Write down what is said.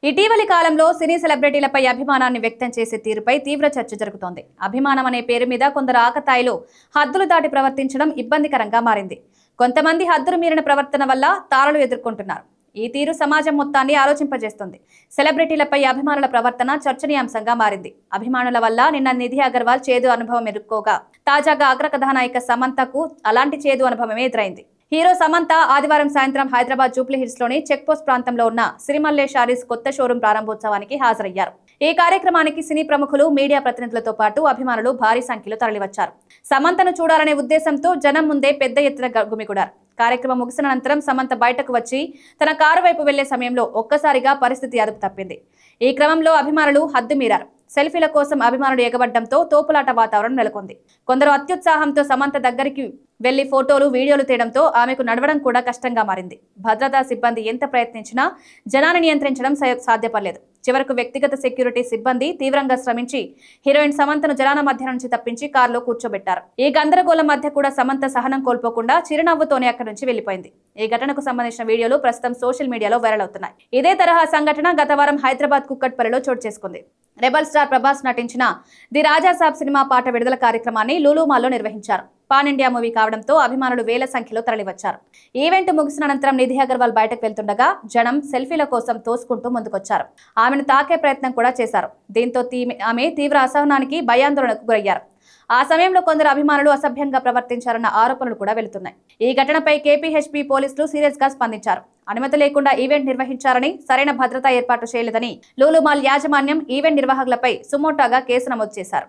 ఇటీవలి కాలంలో సినీ సెలబ్రిటీలపై అభిమానాన్ని వ్యక్తం చేసే తీరుపై తీవ్ర చర్చ జరుగుతోంది. అభిమానం అనే పేరు మీద కొందరు ఆకతాయిలు హద్దులు దాటి ప్రవర్తించడం ఇబ్బందికరంగా మారింది. కొంతమంది హద్దులు మీరిన ప్రవర్తన వల్ల తారలు ఎదుర్కొంటున్నారు. ఈ తీరు సమాజం మొత్తాన్ని ఆలోచింపజేస్తుంది. సెలబ్రిటీలపై అభిమానుల ప్రవర్తన చర్చనీయాంశంగా మారింది. అభిమానుల వల్ల నిన్న నిధి అగర్వాల్ చేదు అనుభవం ఎదుర్కోగా తాజాగా అగ్రకథానాయిక సమంతకు అలాంటి చేదు అనుభవమే ఎదురైంది. హీరో సమంత ఆదివారం సాయంత్రం హైదరాబాద్ జూబ్లీహిల్స్ లోని చెక్పోస్ట్ ప్రాంతంలో ఉన్న సిరిమల్లె శారీస్ కొత్త షోరూం ప్రారంభోత్సవానికి హాజరయ్యారు. ఈ కార్యక్రమానికి సినీ ప్రముఖులు, మీడియా ప్రతినిధులతో పాటు అభిమానులు భారీ సంఖ్యలో తరలివచ్చారు. సమంతను చూడాలనే ఉద్దేశంతో జనం ముందే పెద్ద ఎత్తున గుమిగూడారు. కార్యక్రమం ముగిసిన అనంతరం సమంత బయటకు వచ్చి తన కారు వైపు వెళ్లే సమయంలో ఒక్కసారిగా పరిస్థితి అదుపు తప్పింది. ఈ క్రమంలో అభిమానులు హద్దు మీరారు. సెల్ఫీల కోసం అభిమానులు ఎగబడ్డంతో తోపులాట వాతావరణం నెలకొంది. కొందరు అత్యుత్సాహంతో సమంత దగ్గరికి వెళ్లి ఫోటోలు, వీడియోలు తీయడంతో ఆమెకు నడవడం కూడా కష్టంగా మారింది. భద్రతా సిబ్బంది ఎంత ప్రయత్నించినా జనాన్ని నియంత్రించడం సాధ్యపడలేదు. చివరకు వ్యక్తిగత సెక్యూరిటీ సిబ్బంది తీవ్రంగా శ్రమించి హీరోయిన్ సమంతను జనాల మధ్య నుంచి తప్పించి కారులో కూర్చోబెట్టారు. ఈ గందరగోళం మధ్య కూడా సమంత సహనం కోల్పోకుండా చిరునవ్వుతోనే అక్కడి నుంచి వెళ్లిపోయింది. ఈ ఘటనకు సంబంధించిన వీడియోలు ప్రస్తుతం సోషల్ మీడియాలో వైరల్ అవుతున్నాయి. ఇదే తరహా సంఘటన గత వారం హైదరాబాద్ కుక్కట్పల్లిలో చోటు చేసుకుంది. రెబల్ స్టార్ ప్రభాస్ నటించిన ది రాజా సాబ్ సినిమా పాట విడుదల కార్యక్రమాన్ని లూలు మాల్లో నిర్వహించారు. పాన్ ఇండియా మూవీ కావడంతో అభిమానులు వేల సంఖ్యలో తరలివచ్చారు. ఈవెంట్ ముగిసిన అనంతరం నిధి అగర్వాల్ బయటకు వెళ్తుండగా జనం సెల్ఫీల కోసం తోసుకుంటూ ముందుకొచ్చారు. ఆమెను తాకే ప్రయత్నం కూడా చేశారు. దీంతో ఆమె తీవ్ర అసహనానికి, భయాందోళనకు గురయ్యారు. ఆ సమయంలో కొందరు అభిమానులు అసభ్యంగా ప్రవర్తించారన్న ఆరోపణలు కూడా వెళుతున్నాయి. ఈ ఘటనపై కేపీహెచ్పీ పోలీసులు సీరియస్ గా స్పందించారు. అనుమతి లేకుండా ఈవెంట్ నిర్వహించారని, సరైన భద్రతా ఏర్పాటు చేయలేదని లూలు మాల్ యాజమాన్యం ఈవెంట్ నిర్వాహకులపై సుమోటోగా కేసు నమోదు చేశారు.